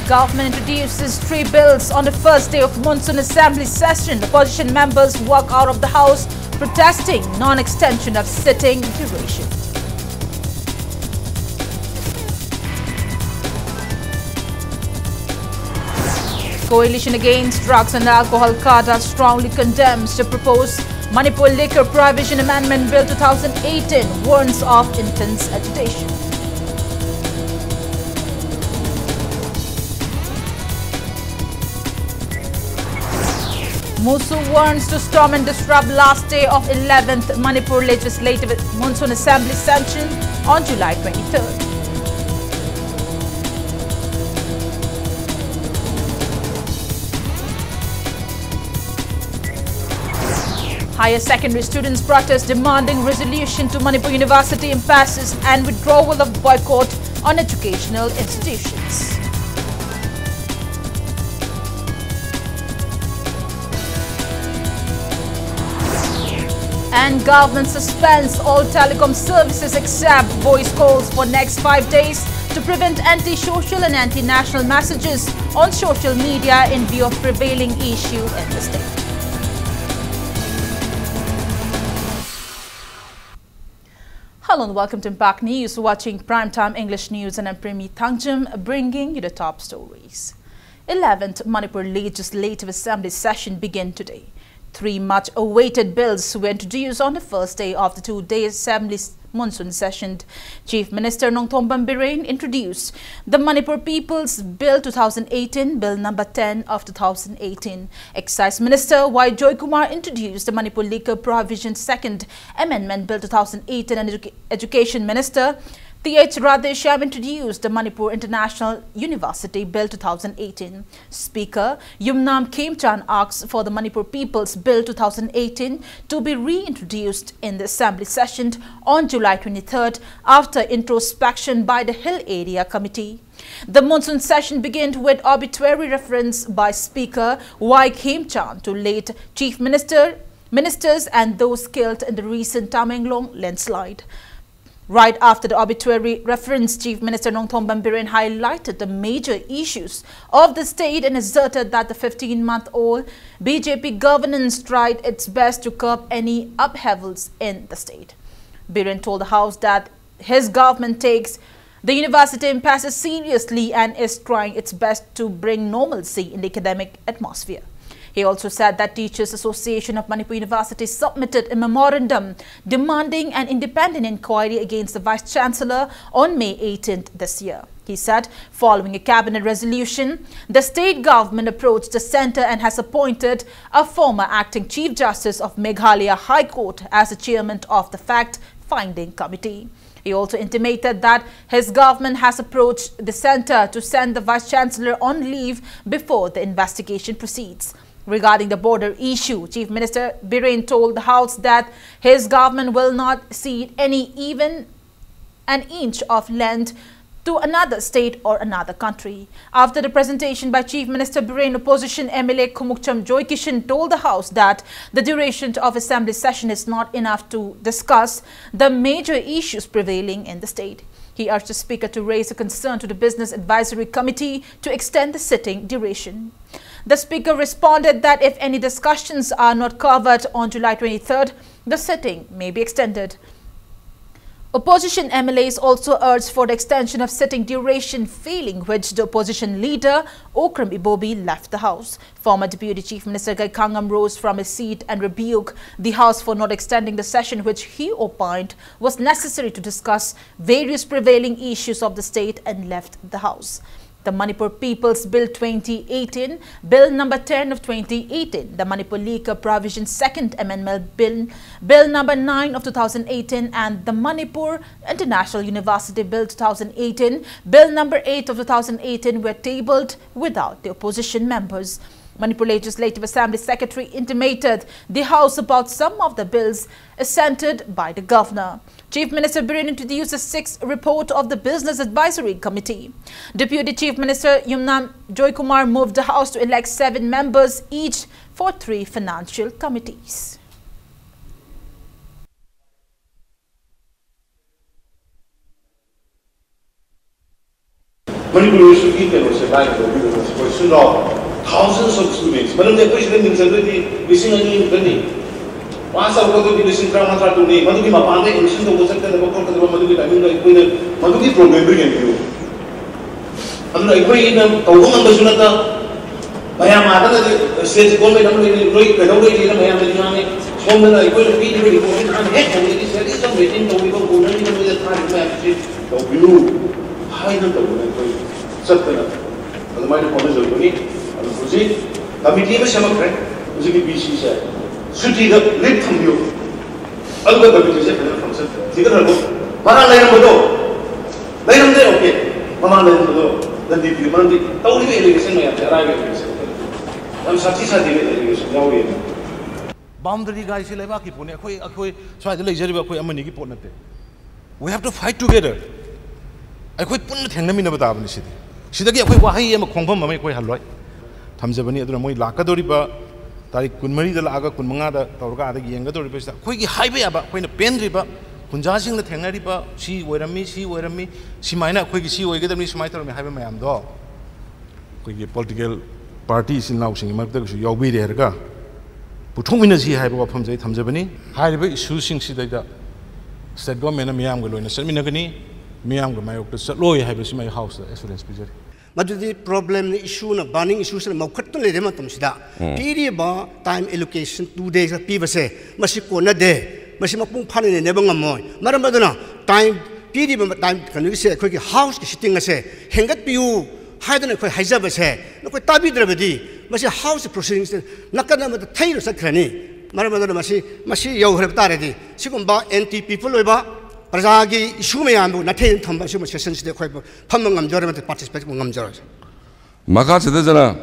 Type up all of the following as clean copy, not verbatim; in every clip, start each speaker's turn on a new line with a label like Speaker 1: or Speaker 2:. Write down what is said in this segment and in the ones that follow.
Speaker 1: Government introduces 3 bills on the first day of monsoon assembly session. Opposition members walk out of the house protesting non-extension of sitting duration. Coalition Against Drugs and Alcohol Cartel strongly condemns the proposed Manipur Liquor Prohibition Amendment Bill 2018, warns of intense agitation. Musu warns to storm and disrupt last day of 11th Manipur Legislative Monsoon Assembly session on July 23rd. Higher secondary students protest demanding resolution to Manipur University impasses and withdrawal of boycott on educational institutions. And government suspends all telecom services except voice calls for next 5 days to prevent anti-social and anti-national messages on social media in view of prevailing issue in the state. Hello and welcome to Impact News, watching Primetime English News, and I'm Premi Thangjam bringing you the top stories. 11th Manipur Legislative Assembly session began today. 3 much-awaited bills were introduced on the first day of the 2-day Assembly monsoon session. Chief Minister Nongthombam Biren introduced the Manipur People's Bill 2018, Bill number 10 of 2018. Excise Minister Y. Joykumar introduced the Manipur Liquor Prohibition Second Amendment Bill 2018, and Education Minister T.H. Radheshyam introduced the Manipur International University Bill 2018. Speaker Yumnam Khemchan asked for the Manipur People's Bill 2018 to be reintroduced in the Assembly session on July 23rd after introspection by the Hill Area Committee. The monsoon session began with arbitrary reference by Speaker Y. Khemchan to late Chief Ministers and those killed in the recent Tamenglong landslide. Right after the arbitrary reference, Chief Minister Nongthombam Biren highlighted the major issues of the state and asserted that the 15-month-old BJP governance tried its best to curb any upheavals in the state. Biren told the House that his government takes the university impasse seriously and is trying its best to bring normalcy in the academic atmosphere. He also said that Teachers Association of Manipur University submitted a memorandum demanding an independent inquiry against the Vice-Chancellor on May 18th this year. He said, following a cabinet resolution, the state government approached the centre and has appointed a former acting Chief Justice of Meghalaya High Court as the chairman of the fact-finding committee. He also intimated that his government has approached the centre to send the Vice-Chancellor on leave before the investigation proceeds. Regarding the border issue, Chief Minister Biren told the House that his government will not cede even an inch of land to another state or another country. After the presentation by Chief Minister Biren, opposition MLA Khumukcham Joykishan told the House that the duration of Assembly session is not enough to discuss the major issues prevailing in the state. He urged the Speaker to raise a concern to the Business Advisory Committee to extend the sitting duration. The Speaker responded that if any discussions are not covered on July 23rd, the sitting may be extended. Opposition MLAs also urged for the extension of sitting duration, failing which the opposition leader Okram Ibobi left the House. Former Deputy Chief Minister Gaikangam rose from his seat and rebuked the House for not extending the session, which he opined was necessary to discuss various prevailing issues of the state, and left the House. The Manipur People's Bill 2018, Bill number 10 of 2018, the Manipur Liquor Prohibition Second Amendment Bill number 9 of 2018, and the Manipur International University Bill 2018, Bill number 8 of 2018 were tabled without the opposition members. Manipur Legislative Assembly Secretary intimated the House about some of the bills assented by the Governor. Chief Minister Biren introduced the 6th report of the Business Advisory Committee. Deputy Chief Minister Yumnam Joykumar moved the House to elect 7 members each for 3 financial committees.
Speaker 2: Manipur University was a line for students, thousands of students. Madam, the president is already listening to me. Once I go to the listening to me, Maduki Mapanda, and listen to what's happening about Maduki, I mean, Maduki program bringing you. And I agree in a woman was not I am a state government, I'm going to break the way in Miami. So when I go to be very important, I'm happy with this. I'm waiting to go to the time of you. High the Satana. And the minor police of Tony, and the proceed. Committee of some friend, was a BC said. Suti the lip from you. I'll go to the second from Satan. See the road. Mana lay on the door. Lay on there, okay. Mama lay on the door. Then the humanity, only irrigation may have arrived. I'm satisfied with irrigation. Now we boundary guys, Levaki Pony, so I the laser of Amaniki Ponate. We have to fight together. I quit put him in the Davin city. She the get why I am a confirm make way halloy. Tamzabani Adramoi Lakadoriba, Tari Kunmari the Laga Kunmanga, Torga, the younger Doribus, quick highway about when a pen river, Punjasing the Tangariba, she were me, she might not quick see or get me smite or have my am dog. Quick political parties in Lausing, Magdalene, you'll be there. Putuminas he have from the Tamzabani, highway shooting Sidaka. Said government and Miam will in a seminary. Miam my lawyer have my house as well as Pizzer.
Speaker 3: But the problem issue of banning issues and Mokatole Rematomsida. Period time allocation 2 days of people say, Mashikona day, Mashimapung Pan in Nebangamoy. Madam Madonna, time period time can you say a quick house sitting a say, Hengat Piu, hide a quick Hizabas hair, look at Tabi Dravadi, Mashi house proceedings, Nakana the tailors at Crani. Madam Madonna Mashi Yo Reptarity, Sikumba, NT people over. Prasagi Shumayam, Natain Tamba, Shuma sessions, the Pamangam Jordan participate with Gamjars.
Speaker 4: Makatana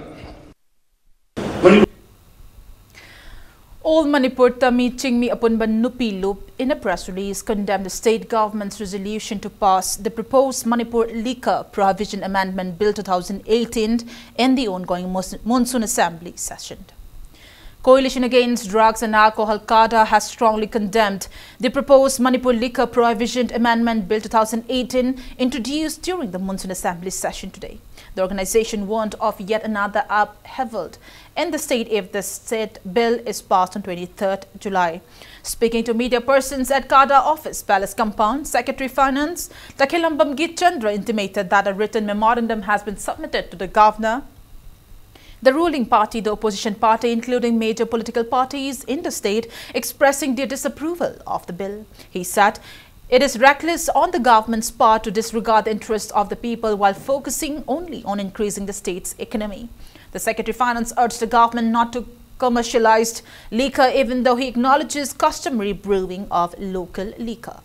Speaker 1: All Manipur Tami Chingmi upon Banupi Loop in a press release condemned the state government's resolution to pass the proposed Manipur Liquor Prohibition Amendment Bill 2018 in the ongoing Monsoon Assembly session. Coalition Against Drugs and Alcohol CADA has strongly condemned the proposed Manipur Liquor Prohibition Amendment Bill 2018 introduced during the Monsoon Assembly session today. The organization warned of yet another upheaval in the state if the state bill is passed on 23rd July. Speaking to media persons at CADA office, Palace Compound, Secretary Finance Takilambam Git Chandra intimated that a written memorandum has been submitted to the governor, the ruling party, the opposition party, including major political parties in the state, expressing their disapproval of the bill. He said, it is reckless on the government's part to disregard the interests of the people while focusing only on increasing the state's economy. The Secretary Finance urged the government not to commercialize liquor, even though he acknowledges customary brewing of local liquor.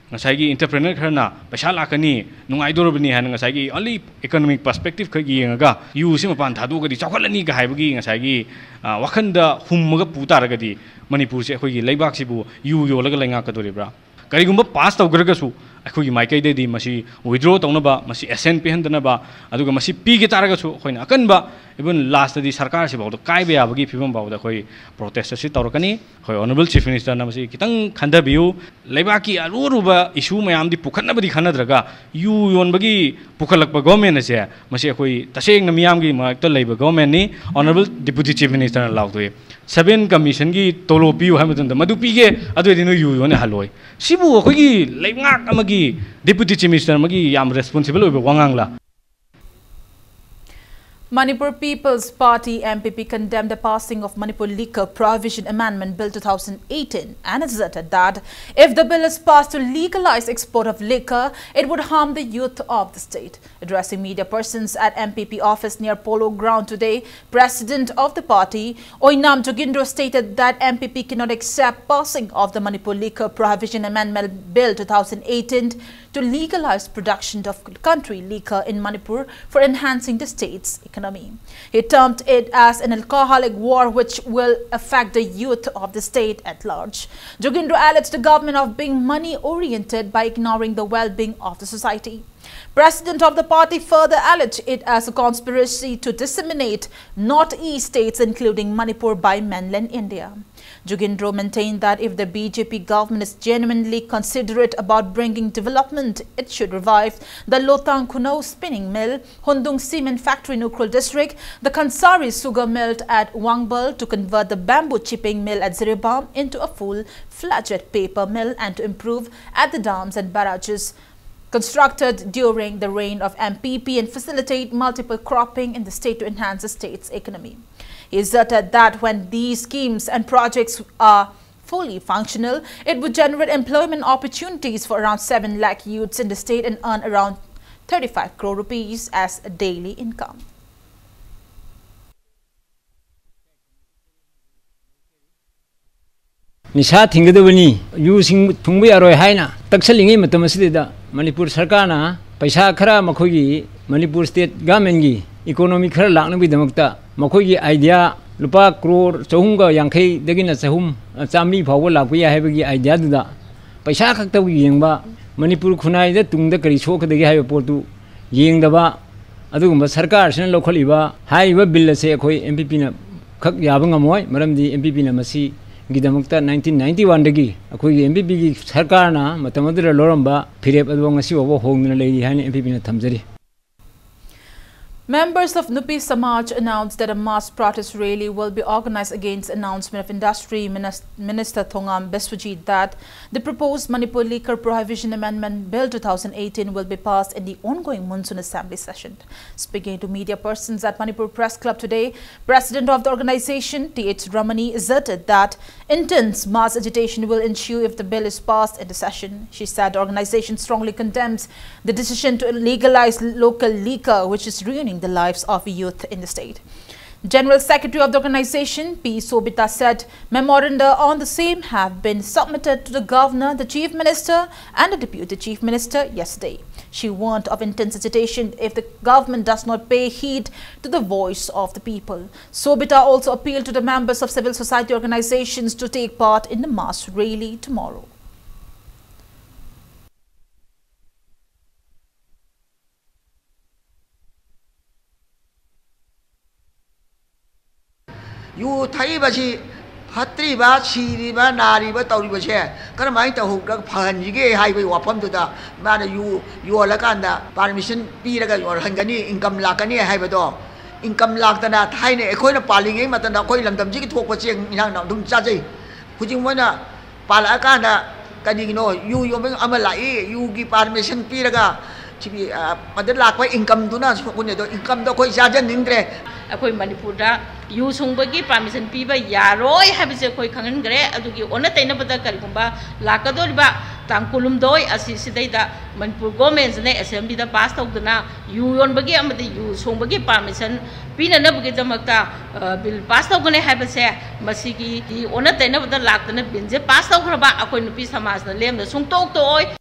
Speaker 5: Ngasai entrepreneur kharna paisa lakani nungai dorobani han ngasai only economic perspective khagi yenga yu sima pan thadu gadi chakhalani ga haibagi ngasai wakhanda hummaga putaraga di Manipur se khoi gi leibak sibu yu yolaga lenga kadoribra karigumba pass tawgragasu akhoi maikai de masi withdraw tawnaba masi SN pe handanaba aduga masi p gi taragasu khoina akanba even last di sarkar se bawda kai be abagi phibam bawda khoi protest si tawrakani khoi honorable chief minister na masi kitang khanda biu leibaki aruruba issue mayam di pukhanna badi khanadraga yu yonbagi pukhalakpa government ase masi khoi taseng na miyam gi makta leiba government ni honorable deputy chief minister na lawdoi 7 commission gi tolo piu hamadunda madu pige adoi dinu yu yone haloi sibu khoi gi leibngak amagi deputy chief minister magi yam responsible oiba wangangla.
Speaker 1: Manipur People's Party MPP condemned the passing of Manipur Liquor Prohibition Amendment Bill 2018 and asserted that if the bill is passed to legalize export of liquor, it would harm the youth of the state. Addressing media persons at MPP office near Polo Ground today, President of the party, Oinam Jogindro, stated that MPP cannot accept passing of the Manipur Liquor Prohibition Amendment Bill 2018 to legalize production of country liquor in Manipur for enhancing the state's economy. He termed it as an alcoholic war which will affect the youth of the state at large. Jogindro alleged the government of being money-oriented by ignoring the well-being of the society. President of the party further alleged it as a conspiracy to disseminate northeast states including Manipur by mainland India. Jugindro maintained that if the BJP government is genuinely considerate about bringing development, it should revive the Lotang Kuno spinning mill, Hundung cement factory in Ukhrul district, the Kansari sugar mill at Wangbal to convert the bamboo chipping mill at Ziribam into a full-fledged paper mill and to improve at the dams and barrages constructed during the reign of MPP and facilitate multiple cropping in the state to enhance the state's economy. He asserted that when these schemes and projects are fully functional, it would generate employment opportunities for around 7 lakh youths in the state and earn around 35 crore rupees as a daily income.
Speaker 6: Nisha Tingadavani, using Tungbi Aroi Haina, Taxalingi Matamasida, Manipur Sarkana, Paisa Kara Makogi, Manipur State Gamengi, Economic Kerlang with the Mukta, Makogi idea, Lupa Crore, Sohunga, Yankee, Degina Sahum, Sami Power Lapia having idea to that. Paisa Kaktawi Yangba, Manipur Kunai, the Tunda Karishoka, the Gaya Portu, Ying the Ba, Adum Sarkar, and localiba, high web bill, say a koi MPP Kak Yabangamoy, Madam the MPP Namasi. Gidamukta 1991 dagi akoi MPP gi sarkar na matamadra loramba phirep adwang asi obo hongna lei hain MPP na thamjari.
Speaker 1: Members of Nupi Samaj announced that a mass protest rally will be organized against announcement of Industry Minister Thongam Beswajit that the proposed Manipur Liquor Prohibition Amendment Bill 2018 will be passed in the ongoing monsoon assembly session. Speaking to media persons at Manipur Press Club today, President of the organization, T.H. Ramani, asserted that intense mass agitation will ensue if the bill is passed in the session. She said the organization strongly condemns the decision to legalize local liquor, which is ruining the lives of youth in the state. General Secretary of the organization, P. Sobita, said memoranda on the same have been submitted to the Governor, the Chief Minister and the Deputy Chief Minister yesterday. She warned of intense agitation if the government does not pay heed to the voice of the people. Sobita also appealed to the members of civil society organizations to take part in the mass rally tomorrow.
Speaker 7: You Taibashi, Patriba, Siriba, Nariba, Tauribache, Karamaita, who got Panjige highway wapam to the man you are Lakanda, permission, Piraga or Hangani, income Lakani, Hibado, income Lakana, tiny, a coin of Paling, Matanakoilam, the Jig talk was saying, Dum Chaji, putting one Palakana, Kadino, you Amalai, you give permission, Piraga. To be Madalaka income do not income the Koisajan Indre.
Speaker 8: Akoi Manipurda, you Sungbagi, Parmesan Piba, Yaroi, have a Koi Kangre, Aduki, Onatanabata Karibumba, Lakadoriba, Tankulum doi, Assisida, Manipur Gomez, and Assembly the past of the now, you on Bagi, you Sungbagi Parmesan, Pina Nabugamata, Bill past of Gone have a say, Masiki, the Onatanabata Lakana Binze, past of Raba, Akoi Pisamas, the Lem, the Sungtok toy.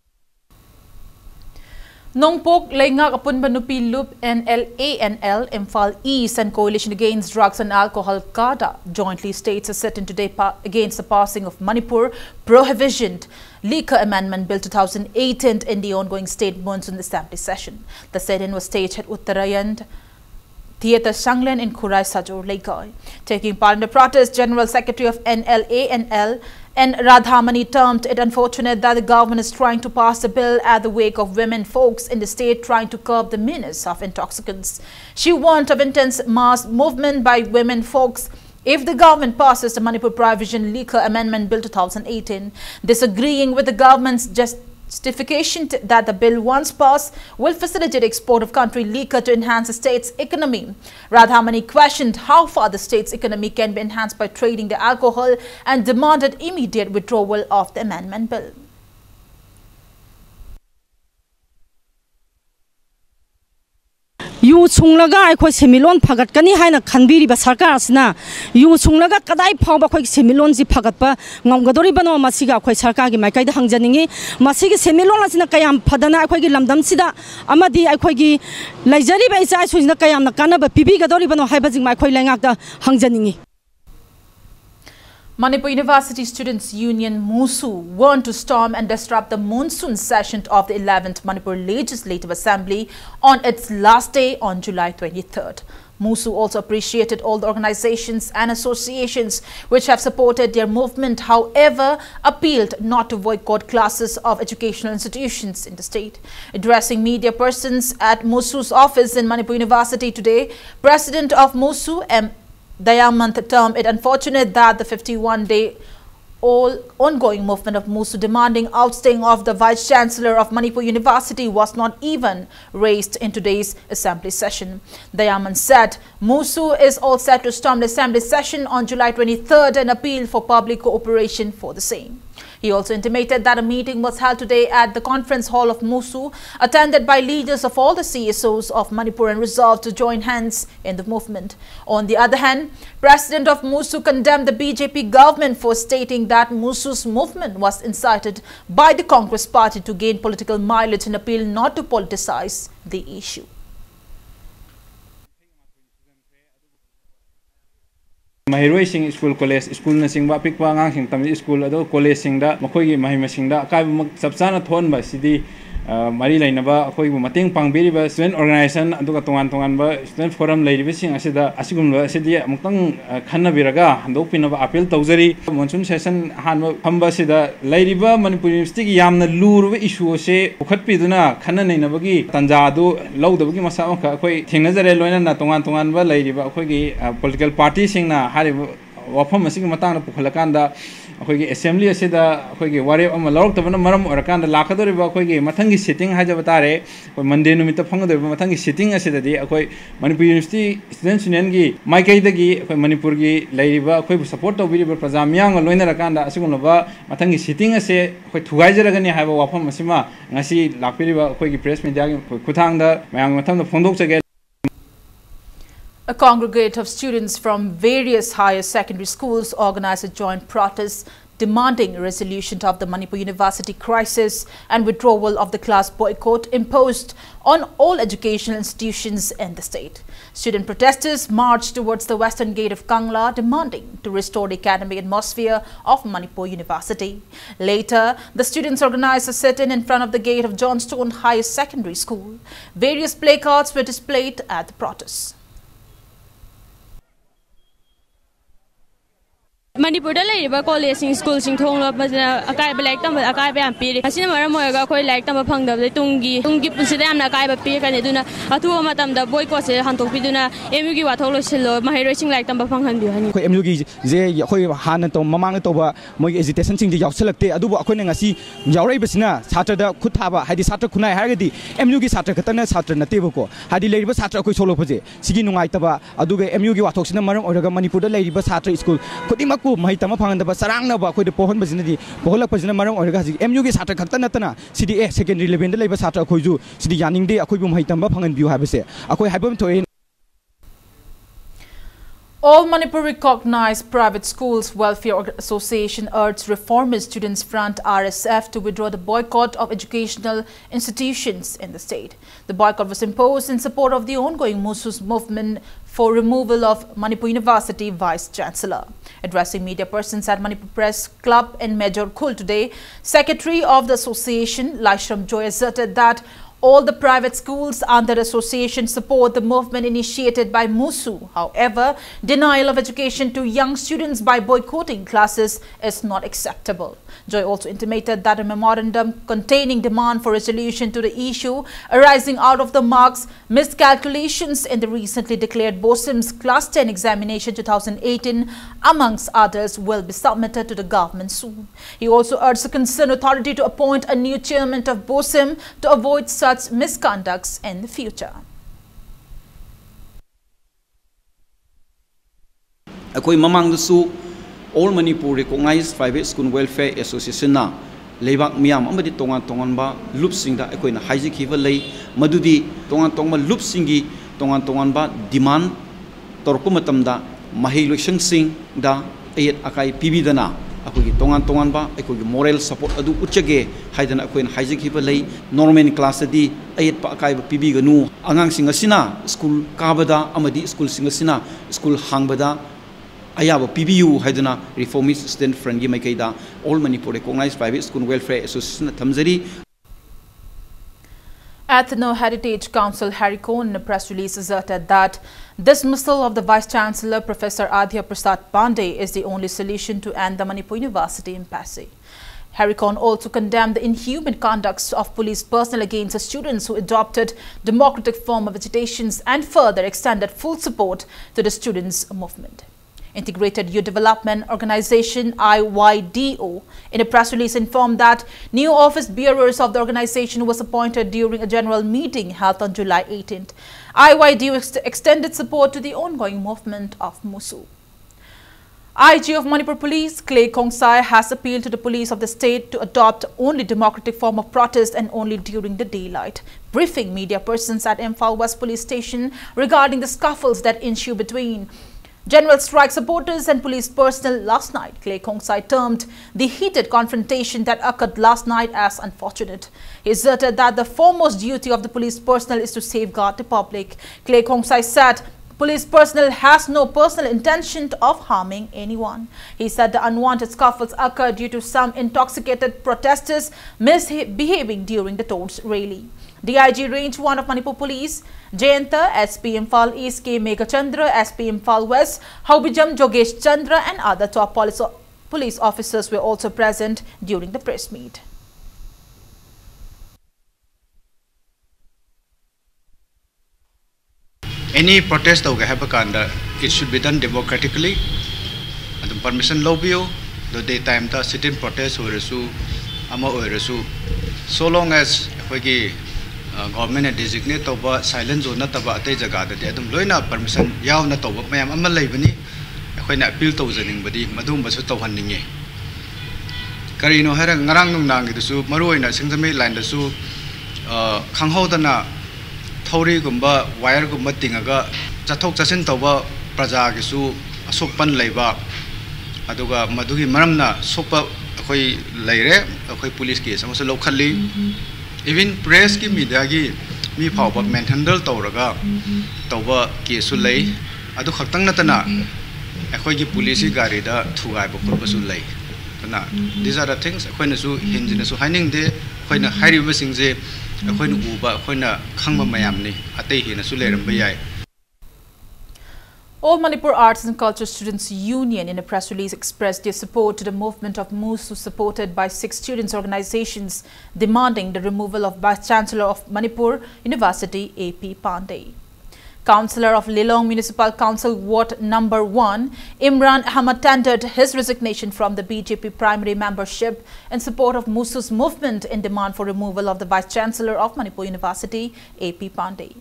Speaker 1: Nongpok Lengak upon Banupi Loop NLANL, Imphal East and Coalition Against Drugs and Alcohol CADA jointly states a sit-in today against the passing of Manipur Prohibition Liquor Amendment Bill 2018 in the ongoing state monsoon assembly session. The sit-in was staged at Uttarakhand Theatre Sanglen in Khurai Sajor, Lekai. Taking part in the protest, General Secretary of NLANL and Radhamani termed it unfortunate that the government is trying to pass a bill at the wake of women folks in the state trying to curb the menace of intoxicants. She warned of intense mass movement by women folks if the government passes the Manipur Prohibition Liquor Amendment Bill 2018, disagreeing with the government's justification that the bill once passed will facilitate export of country liquor to enhance the state's economy. Radhamani questioned how far the state's economy can be enhanced by trading the alcohol and demanded immediate withdrawal of the amendment bill.
Speaker 9: You Chunglaga, I quite Semilon Pagatani Hina Kanbiri Basarkasna. You Chunglaga Kadai Pamba quite Semilonzi Pagatpa, Ngamgadoribano Masiga, quite Sarkagi, Makai Hangjaningi, Masigi Semilon as in a Kayam Padana, Quagi Lamdam Sida, Amadi, Aquagi, Lajari Baisa, who is the Kayam Nakana, but Pibi Gadoribano Hibazing, my Koilangaka Hangjaningi.
Speaker 1: Manipur University Students' Union MUSU warned to storm and disrupt the monsoon session of the 11th Manipur Legislative Assembly on its last day on July 23rd. MUSU also appreciated all the organizations and associations which have supported their movement, however, appealed not to boycott classes of educational institutions in the state. Addressing media persons at MUSU's office in Manipur University today, President of MUSU, M. Dayamant, termed it unfortunate that the 51-day ongoing movement of MUSU demanding ousting of the Vice Chancellor of Manipur University was not even raised in today's assembly session. Dayamant said MUSU is all set to storm the assembly session on July 23rd and appeal for public cooperation for the same. He also intimated that a meeting was held today at the conference hall of MUSU, attended by leaders of all the CSOs of Manipur and resolved to join hands in the movement. On the other hand, President of MUSU condemned the BJP government for stating that MUSU's movement was incited by the Congress party to gain political mileage and appealed not to politicize the issue.
Speaker 10: Mahiroi sing school college school na sing ba pikpa ngang sing tam school ado college sing da makhoi gi mahima sing da kai sabsana thon ba sidi mari laina ba akhoi bu mateng pangberi ba student organization aduga tongan tongan ba student forum lairi sing asida asigum ba sidi amtang khanna biraga handok pina ba appeal tawjari monsoon session han phamba sida lairi ba Manipur University gi yamna lur ba issue se ukhat pi duna khanna naina ba gi tanja du lawda ba gi masa ma akhoi thengnajare loina na tongan tongan ba lairi ba akhoi gi political party sing na hari wafam asigi matang na pukhalakanda akhoi gi assembly asida akhoi gi ware ama lawk tabana maram orakanda lakadori ba akhoi gi mathangi sitting haja batare koi monday numita phangdori ba mathangi sitting asida di akhoi Manipur University Students Union gi maikai dagi akhoi Manipur gi lairiba akhoi bu support tawbiri ba prajamyang loina rakanda asigumna ba mathangi sitting ase akhoi thugaijaragani haiba wafam asima ngasi lakpiri ba akhoi gi press media gi kuthangda mayang mathangda phondok chage.
Speaker 1: A congregate of students from various higher secondary schools organized a joint protest demanding a resolution of the Manipur University crisis and withdrawal of the class boycott imposed on all educational institutions in the state. Student protesters marched towards the western gate of Kangla, demanding to restore the academic atmosphere of Manipur University. Later, the students organized a sit-in in front of the gate of Johnstone Higher Secondary School. Various placards were displayed at the protest.
Speaker 11: Manipur college school sing thong lo akai black tam akai ba piri asina mara moyaga khoi like tam phang da tungi pusida amna kai ba pi kan eduna atu matam da boycott se hantok piduna emu gi wathok lo silo mahiroi sing like tam phang han bi hani
Speaker 12: khoi emu gi je khoi han to mamang to ba moi agitation sing di yauselakte adu ba khoi ngasi yaurai basina satra da khut tha ba hadi satra khunai hargadi emu gi satra khatana satra nate ba ko hadi leiri ba satra khoi solo phaje sigi nungai ta ba adu ga emu gi wathok sina maram oraga Manipur da leiri ba satra school khodi को माहि तमा फंगन सरंग ना अखोद पोहन बजिनदी पोहलक बजिन मरम ओरगा हजि MU के छात्र खक्ता नतना सिदी a secondary level दे लेबा छात्र अखोजु सिदी यानिंग दे अखोबु माहि तमा फंगन बिउ हाबसे अखोय हाबम थोय.
Speaker 1: All Manipur recognized private schools welfare association urged Reformist Students Front RSF to withdraw the boycott of educational institutions in the state. The boycott was imposed in support of the ongoing MUSU's movement for removal of Manipur University Vice Chancellor. Addressing media persons at Manipur Press Club in Major Khul today, Secretary of the association Laishram Joy asserted that all the private schools under the association support the movement initiated by MUSU. However, denial of education to young students by boycotting classes is not acceptable. Joy also intimated that a memorandum containing demand for resolution to the issue arising out of the marks miscalculations in the recently declared BOSIM's Class 10 examination 2018, amongst others, will be submitted to the government soon. He also urged the concerned authority to appoint a new chairman of BOSIM to avoid such misconducts in the future.
Speaker 13: Akoi mamang dasu all Manipur recognized private school welfare association na leibak miyam amadi tongan ba loop sing da akoi na haji khiva lei madudi tongan ba loop singi tongan ba demand torpu matam da mahi election sing da ayat akai pibi dana akoi tongan ba akoi moral support adu uchage haidana akoi na haji khiva lei normal class di ayat pa akai pibi ganu angang sing asina school kabada amadi school sing asina school hangbada ayaba PBU haiduna reformist student friend gi maikaida all Manipur recognized private school welfare association thamjari.
Speaker 1: Ethno Heritage Council Harry Cohn in a press release asserted that dismissal of the Vice-Chancellor Professor Adhya Prasad Pandey is the only solution to end the Manipur University impasse. Harry Cohn also condemned the inhuman conducts of police personnel against the students who adopted democratic form of agitation and further extended full support to the students' movement. Integrated Youth Development Organization IYDO in a press release informed that new office bearers of the organization was appointed during a general meeting held on July 18th. IYDO extended support to the ongoing movement of Musu. IG of Manipur Police, Clay Kongsai, has appealed to the police of the state to adopt only democratic form of protest and only during the daylight. Briefing media persons at Imphal West Police Station regarding the scuffles that ensue between general strike supporters and police personnel last night, Clay Kongsai termed the heated confrontation that occurred last night as unfortunate. He asserted that the foremost duty of the police personnel is to safeguard the public. Clay Kongsai said police personnel has no personal intention of harming anyone. He said the unwanted scuffles occurred due to some intoxicated protesters misbehaving during the torch rally. DIG Range 1 of Manipur Police, Jayanta, SP Imphal East K Megachandra, SP Imphal West, Haubijam Jogesh Chandra and other top police officers were also present during the press meet.
Speaker 14: Any protest it should be done democratically. And the permission lobby, the daytime sit-in protest or so long as government designate over silent zone na taba atay jaga da adum loina permission yaw na toba mayam ama leibani akoina appeal to janing badi madum basu tawhanninge karino hara ngarang nung nang gidu maruina singzame line da su khanghodana thori gumba wire gumba tingaga chathok chasin toba praja gi su asokpan leiba aduga madugi maramna sopa akoi leire akoi police case amasa lokhalli even press ki media ki mi phawba manhandle tawraga tawba case su lei adu khaktang natana akoi ki police gari da thugai ba khurba su lei kana these are the things akoina su hinjina su haining de akoina hairiba singje akoina uba akoina khangba mayam ni atei hina su leram ba yai.
Speaker 1: All Manipur Arts and Culture Students Union in a press release expressed their support to the movement of Musu supported by 6 students' organizations demanding the removal of Vice-Chancellor of Manipur University AP Pandey. Councillor of Lilong Municipal Council Ward Number 1, Imran Ahmad tendered his resignation from the BJP primary membership in support of Musu's movement in demand for removal of the Vice-Chancellor of Manipur University AP Pandey.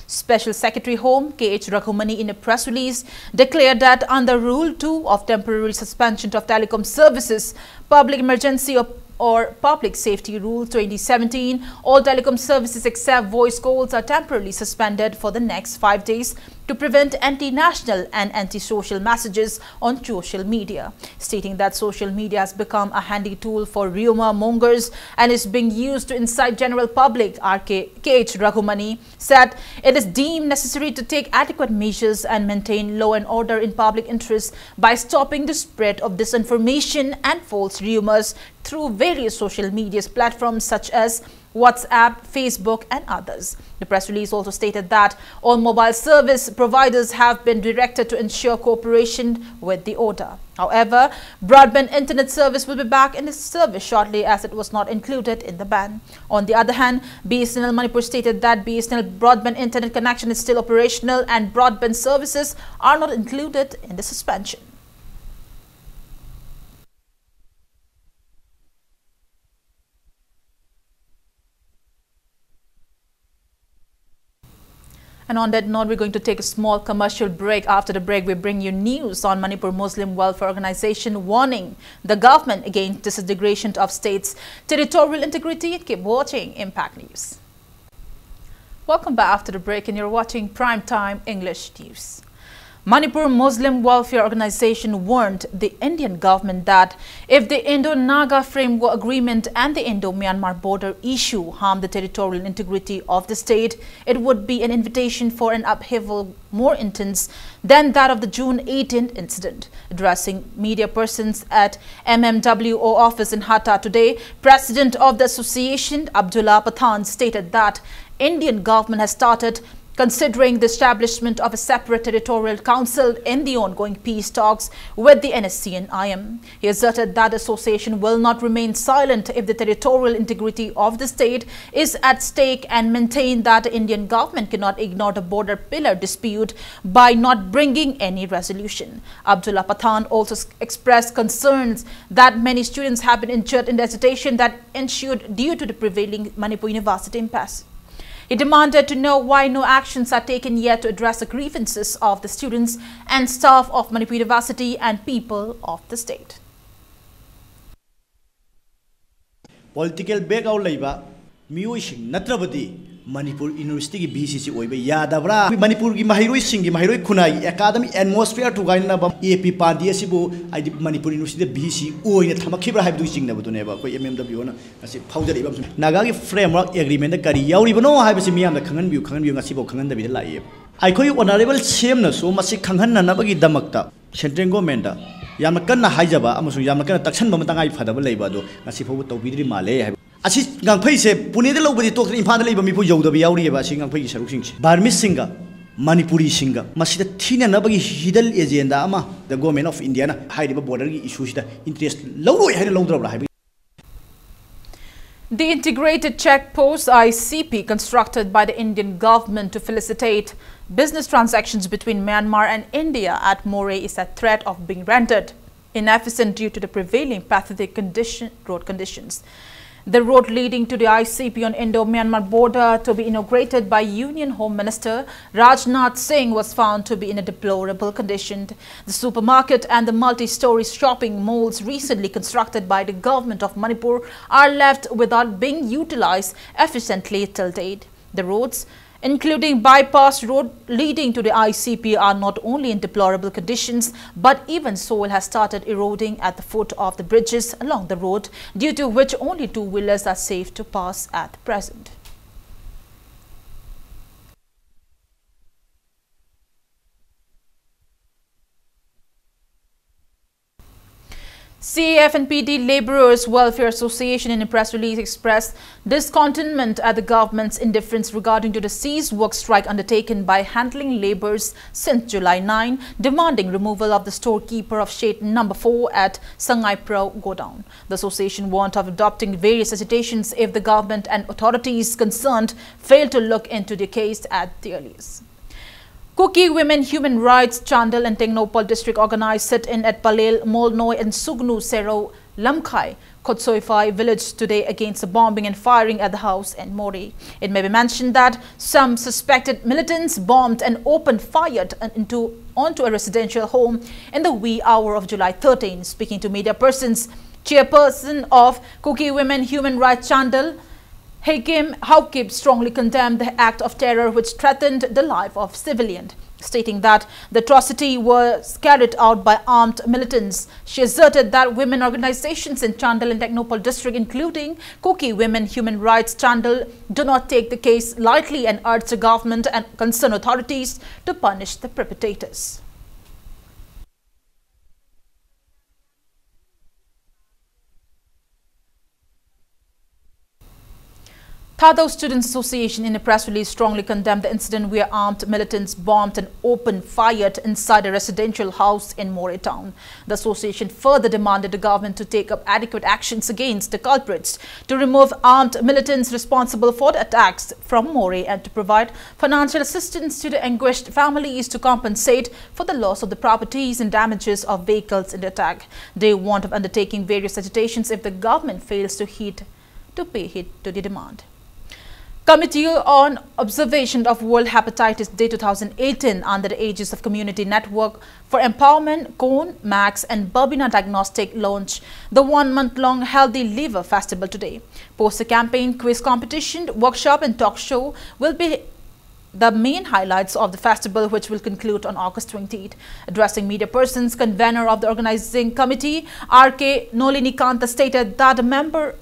Speaker 1: Special Secretary Home K.H. Raghumani in a press release declared that under Rule 2 of Temporary Suspension of Telecom Services, Public Emergency or Public Safety Rule 2017, all telecom services except voice calls are temporarily suspended for the next 5 days to prevent anti-national and anti-social messages on social media, stating that social media has become a handy tool for rumor mongers and is being used to incite general public. K.H. Raghumani said it is deemed necessary to take adequate measures and maintain law and order in public interest by stopping the spread of disinformation and false rumors through various social media platforms such as WhatsApp, Facebook and others. The press release also stated that all mobile service providers have been directed to ensure cooperation with the order. However, broadband internet service will be back in its service shortly as it was not included in the ban. On the other hand, BSNL Manipur stated that BSNL broadband internet connection is still operational and broadband services are not included in the suspension. And on that note, we're going to take a small commercial break. After the break, we bring you news on Manipur Muslim Welfare Organization warning the government against disintegration of states' territorial integrity. Keep watching Impact News. Welcome back after the break, and you're watching Primetime English News. Manipur Muslim Welfare Organization warned the Indian government that if the Indo-Naga Framework Agreement and the Indo-Myanmar border issue harm the territorial integrity of the state, it would be an invitation for an upheaval more intense than that of the June 18th incident. Addressing media persons at MMWO office in Hatta today, President of the association, Abdullah Pathan, stated that Indian government has started considering the establishment of a separate territorial council in the ongoing peace talks with the NSC and IM. He asserted that the association will not remain silent if the territorial integrity of the state is at stake and maintained that the Indian government cannot ignore the border pillar dispute by not bringing any resolution. Abdullah Pathan also expressed concerns that many students have been injured in the agitation that ensued due to the prevailing Manipur University impasse. He demanded to know why no actions are taken yet to address the grievances of the students and staff of Manipur University and people of the state.
Speaker 15: Political background laiba mioi sing natrabadi Manipur University ki BCC oiba yadabra Manipur ki mahiroi singi mahiroi khunai academic atmosphere to gaina ba AP Pandi asibu ai Manipur University BC oina thamakhibra haibdu singna budune ba koi MMW na asi phawjari ba naga ki framework agreement da kari yauri bano haibasi miyam da khangan biu ngasi bo khangan da bi lai ai koi honorable CM na so masi khanghan na bagi damakta central government da yamna kanna haijaba amusu yamna kanna taksan ba matangai phadaba leiba do ngasi phawu tawbidri male Asi ngangphai se pune de lobadi tok imphal de leiba mi phu yaudabi yauri ba sing ngangphai ki saruk sing Burmese singa Manipuri singa masida thina na bagi hidal agenda ama the government of India na haidiba border ki issue sida interest lawroi haina lawdra haibi.
Speaker 1: The integrated check post ICP constructed by the Indian government to facilitate business transactions between Myanmar and India at Moreh is at threat of being rendered inefficient due to the prevailing pathetic road conditions. The road leading to the ICP on Indo-Myanmar border to be inaugurated by Union Home Minister Rajnath Singh was found to be in a deplorable condition. The supermarket and the multi-story shopping malls recently constructed by the government of Manipur are left without being utilized efficiently till date. The roads, including bypass road leading to the ICP, are not only in deplorable conditions, but even soil has started eroding at the foot of the bridges along the road, due to which only two-wheelers are safe to pass at present. CAF and PD Labourers Welfare Association in a press release expressed discontentment at the government's indifference regarding to the cease work strike undertaken by handling labourers since July 9, demanding removal of the storekeeper of shade number 4 at Sangai Pro Godown. The association warned of adopting various agitations if the government and authorities concerned fail to look into the case at the earliest. Kuki Women Human Rights Chandal and Tengnopal District organized sit-in at Palel, Molnoy and Sugnu Sero Lamkhai, Khotsoifai village today against the bombing and firing at the house in Moreh. It may be mentioned that some suspected militants bombed and opened fire onto a residential home in the wee hour of July 13. Speaking to media persons, chairperson of Kuki Women Human Rights Chandal, Haukib strongly condemned the act of terror which threatened the life of civilians, stating that the atrocity was carried out by armed militants. She asserted that women organizations in Chandal and Tengnopal district, including Kuki Women Human Rights Chandal, do not take the case lightly and urged the government and concerned authorities to punish the perpetrators. Thado Students Association in a press release strongly condemned the incident where armed militants bombed and opened fire inside a residential house in Moreh town. The association further demanded the government to take up adequate actions against the culprits, to remove armed militants responsible for the attacks from Moreh, and to provide financial assistance to the anguished families to compensate for the loss of the properties and damages of vehicles in the attack. They warned of undertaking various agitations if the government fails to pay heed to the demand. Committee on Observation of World Hepatitis Day 2018 under the aegis of Community Network for Empowerment, Cone, Max and Burbina Diagnostic launched the one-month-long Healthy Liver Festival today. Poster campaign, quiz competition, workshop and talk show will be the main highlights of the festival, which will conclude on August 28. Addressing media persons, convener of the organizing committee, R.K. Nolinikanta, stated that the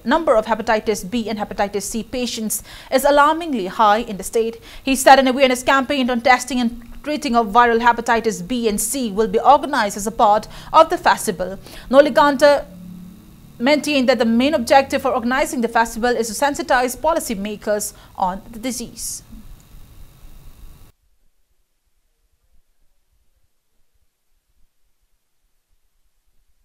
Speaker 1: number of hepatitis B and hepatitis C patients is alarmingly high in the state. He said an awareness campaign on testing and treating of viral hepatitis B and C will be organized as a part of the festival. Nolinikanta maintained that the main objective for organizing the festival is to sensitize policymakers on the disease.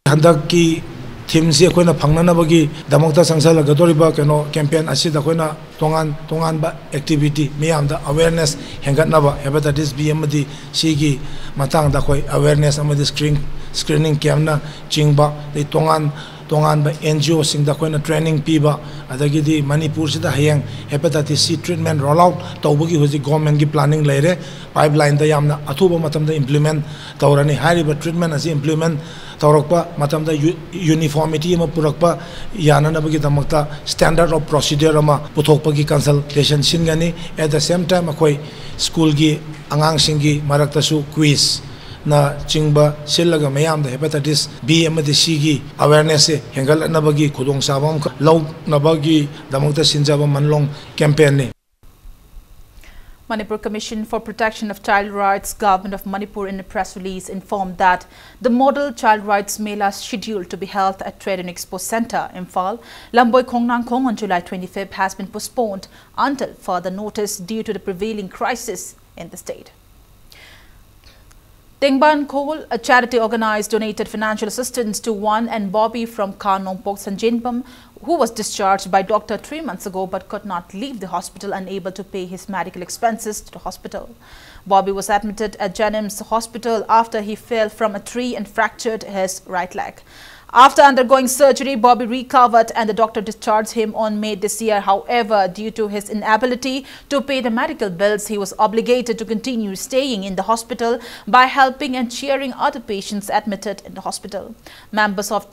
Speaker 16: Handaki team si ako'y na pangnanabagi damokta sangsalagatoriba kano campaign asid ako'y na tongan ba activity miyam da awareness hengat na ba hepatitis B amadi sigi matang da ako'y awareness amadi screening camp na chingba di tongan ba NGO sing da ako'y na training piba adagi di Manipur sida hayang hepatitis C treatment rollout tawbagi hoji government gi planning laire pipeline da yamna athuba matam da implement tawrani hariba treatment asi implement Taurakpa matamda uniformity ama purakpa yana bagi damakta standard of procedure ama puthokpa gi consultation singani at the same time akoi school gi angang singi marakta su quiz na chingba silaga mayam da hepatitis B amadi C gi awareness hengal na bagi khudong sabam law na bagi damakta sinjaba manlong campaign ni
Speaker 1: Manipur Commission for Protection of Child Rights, Government of Manipur, in a press release informed that the Model Child Rights Mela scheduled to be held at Trade and Expo Center, Imphal, Lamboy Khongnang Khong on July 25th has been postponed until further notice due to the prevailing crisis in the state. Tengban Khol, a charity organized, donated financial assistance to Wan and Bobby from Kha Nongpok Sanjinpam, who was discharged by doctor 3 months ago but could not leave the hospital, unable to pay his medical expenses to the hospital. Bobby was admitted at Janims Hospital after he fell from a tree and fractured his right leg. After undergoing surgery, Bobby recovered and the doctor discharged him on May this year. However, due to his inability to pay the medical bills, he was obligated to continue staying in the hospital by helping and cheering other patients admitted in the hospital. Members of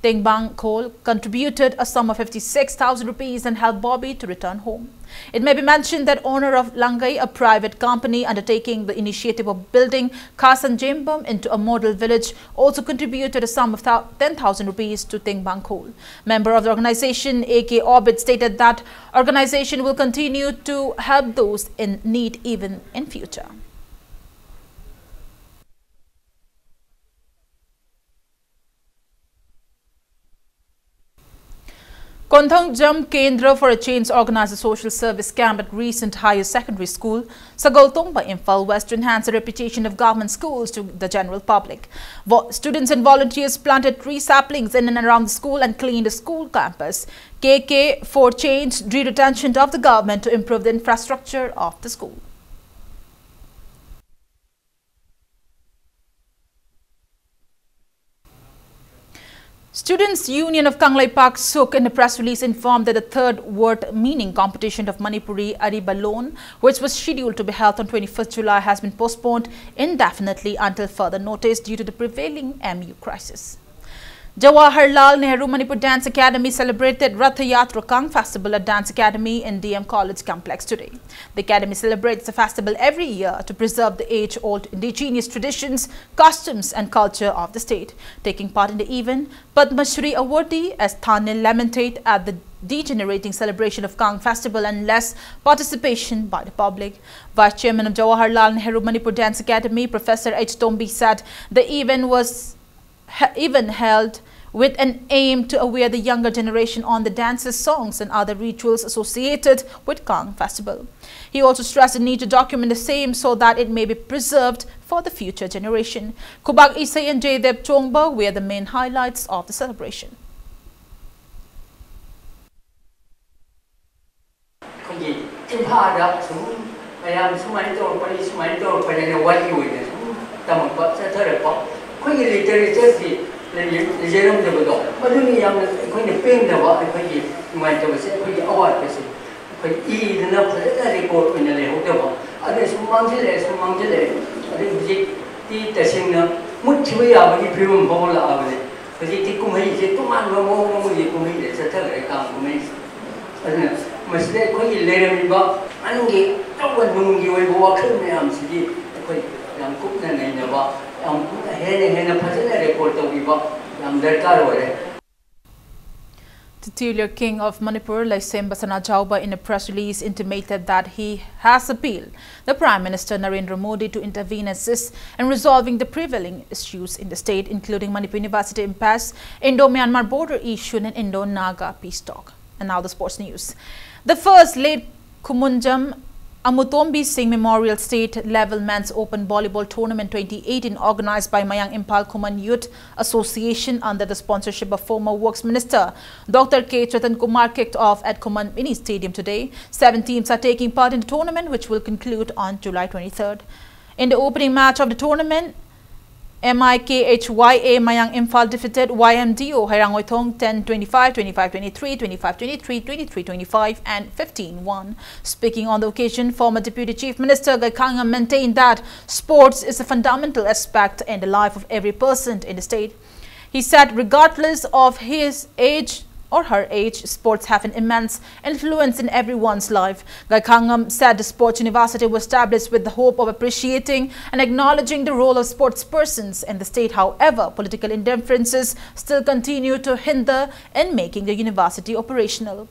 Speaker 1: Tengbang Khol contributed a sum of 56,000 rupees and helped Bobby to return home. It may be mentioned that owner of Langai, a private company undertaking the initiative of building Khasan Jembam into a model village, also contributed a sum of 10,000 rupees to Tengbang Khol. Member of the organization, A.K. Orbit, stated that organization will continue to help those in need even in future. Konthang Jam Kendra for a Change organized a social service camp at recent higher secondary school, Sagoltongba, Imphal West, to enhance the reputation of government schools to the general public. Students and volunteers planted tree saplings in and around the school and cleaned the school campus. KK for Change drew attention of the government to improve the infrastructure of the school. Students' Union of Kanglai Park Suk in a press release informed that the third word meaning competition of Manipuri Aribalon, which was scheduled to be held on 21st July, has been postponed indefinitely until further notice due to the prevailing MU crisis. Jawaharlal Nehru Manipur Dance Academy celebrated Ratha Yatra Kang Festival at Dance Academy in DM College Complex today. The academy celebrates the festival every year to preserve the age-old indigenous traditions, customs and culture of the state. Taking part in the event, Padma Shri awardee as Thanil lamented at the degenerating celebration of Kang Festival and less participation by the public. Vice Chairman of Jawaharlal Nehru Manipur Dance Academy, Professor H. Tombi, said the event was held with an aim to aware the younger generation on the dances, songs and other rituals associated with Kang Festival. He also stressed the need to document the same so that it may be preserved for the future generation. Kubak Isai and Jaydev Chongba were the main highlights of the celebration.
Speaker 17: ꯃꯅꯨꯡꯒꯤ ꯇꯧꯕ ꯅꯨꯡꯒꯤ ꯑꯣꯏꯕ ꯋꯥꯈꯜ ꯃꯌꯥꯝꯁꯤꯗꯤ ꯑꯩꯈꯣꯏ ꯌꯥꯝ ꯀꯨꯞꯅ ꯅꯩꯅꯕ ꯌꯥꯝ ꯀꯨꯞꯅ ꯍꯦꯟꯅ ꯐꯖꯅ ꯔꯦꯀꯣꯔꯗ ꯇꯧꯕꯤꯕ ꯌꯥꯝ ꯗꯔꯀꯥꯔ ꯑꯣꯏꯔꯦ.
Speaker 1: Titular King of Manipur, Laisem Basanajauba, in a press release intimated that he has appealed the Prime Minister Narendra Modi to intervene and assist in resolving the prevailing issues in the state, including Manipur University impasse, Indo-Myanmar border issue and Indo-Naga peace talk. And now the sports news. The first late Kumunjam Amutombi Singh Memorial State Level Men's Open Volleyball Tournament 2018 organized by Mayang Impal Kuman Youth Association under the sponsorship of former Works Minister Dr. K. Chetan Kumar kicked off at Kuman Mini Stadium today. 7 teams are taking part in the tournament, which will conclude on July 23rd. In the opening match of the tournament, MIKHYA Mayang Imphal defeated YMDO Hairangoitong 10-25, 25-23, 25-23, 23-25 and 15-1. Speaking on the occasion, former Deputy Chief Minister Gaikanga maintained that sports is a fundamental aspect in the life of every person in the state. He said regardless of his age or her age, sports have an immense influence in everyone's life. Gaikangam said the sports university was established with the hope of appreciating and acknowledging the role of sports persons in the state. However, political indifferences still continue to hinder in making the university operational.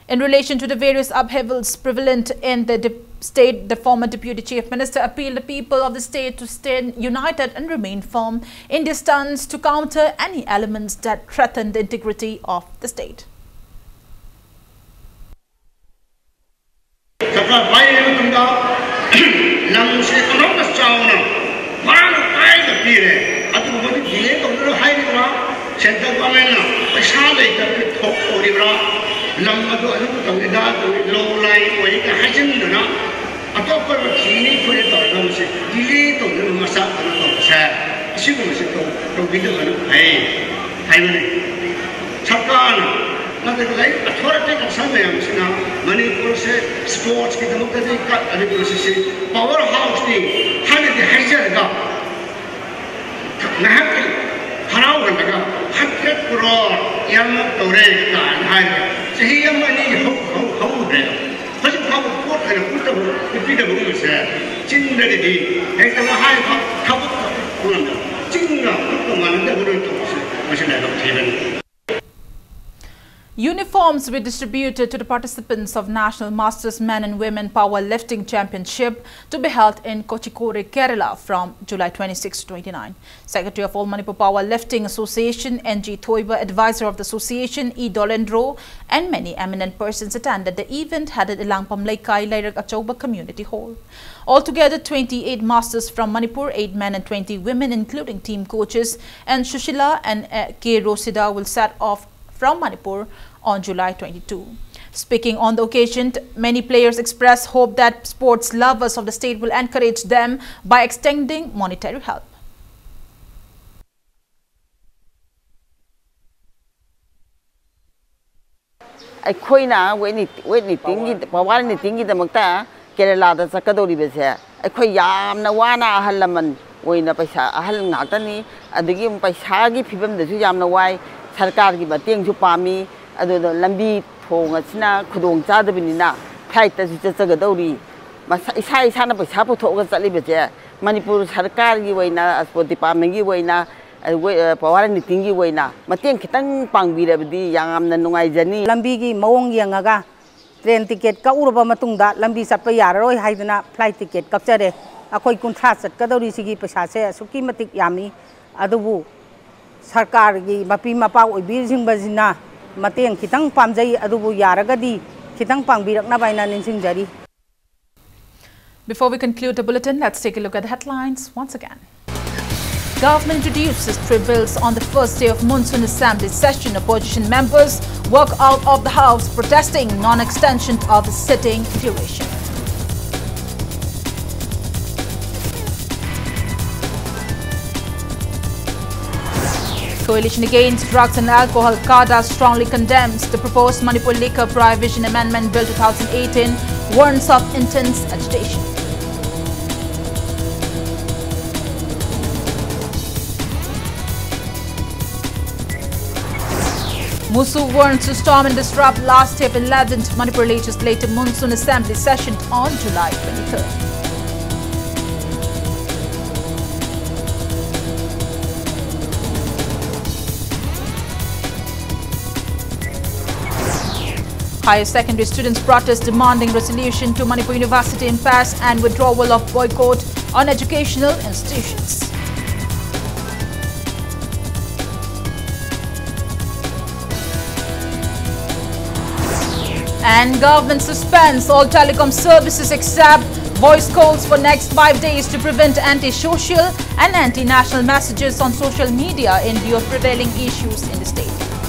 Speaker 1: In relation to the various upheavals prevalent in the state, the former Deputy Chief Minister appealed the people of the state to stay united and remain firm in their stance to counter any elements that threaten the integrity of the state.
Speaker 18: Lamado anu tawida low line way ka hajin na atopar thini khore tar dam se dili to na masa anu to sa asigo se to bidu anu hai mane chakana na de lai authority ka samay amsina Manipur se sports ki damukta de ka Manipur se power house ni hane de hajar ga na harau ga 100 crore yang tore ka hai he am any how there. First of all, what kind of put the bigger woman said, Chindy, and the high cup of Chinga, one that wouldn't talk.
Speaker 1: Uniforms were distributed to the participants of National Masters Men and Women Powerlifting Championship to be held in Kochikode, Kerala from July 26 to 29. Secretary of All Manipur Powerlifting Association, NG Thoiba, advisor of the association, E. Dolendro, and many eminent persons attended the event held at Ilangpam Laikai Lairak Achoba Community Hall. Altogether, 28 masters from Manipur, 8 men and 20 women, including team coaches, and Shushila and K. Rosida will set off from Manipur on July 22. Speaking on the occasion, many players expressed hope that sports lovers of the state will encourage them by extending monetary help.
Speaker 19: Aikoina waiting power knitting the Mukta, Kerala the Sakadori Bese. Aikoyam Nawana Halaman, Wina Pasa Ahal Natani, and the game by Shagi people the Jam Nawai, Sarkar give a thing to Pami. Ado the lambi thong asina khudong cha da binina flight ta ji cha ga dori ma sai sana pa sa pu tho ga chali be je Manipur sarkar gi waina sport department gi waina power meeting gi waina mateng khitang pangbi ra bidi yamna nungai jani
Speaker 9: lambi gi mawong yangaga train ticket ka urba matung da lambi satpa yaroi haidana flight ticket kapchare akoi kunthra chat ka dori sigi paisa se suki matik yami adubu sarkar gi mapi mapa oibir jing bajina Mateng kitang pamjai adubu yaragadi kitang pangbirakna baina ninsingjari.
Speaker 1: Before we conclude the bulletin, let's take a look at the headlines once again. Government introduces 3 bills on the first day of monsoon assembly session. Opposition members walk out of the house protesting non-extension of the sitting duration. Coalition Against Drugs and Alcohol, CADA, strongly condemns the proposed Manipur Liquor Prohibition Amendment Bill 2018, warns of intense agitation. Musu warns to storm and disrupt last day of 11th Manipur Legislative Monsoon Assembly session on July 23rd. Higher secondary students protest demanding resolution to Manipur University impasse and withdrawal of boycott on educational institutions. And government suspends all telecom services except voice calls for next 5 days to prevent anti-social and anti-national messages on social media in view of prevailing issues in the state.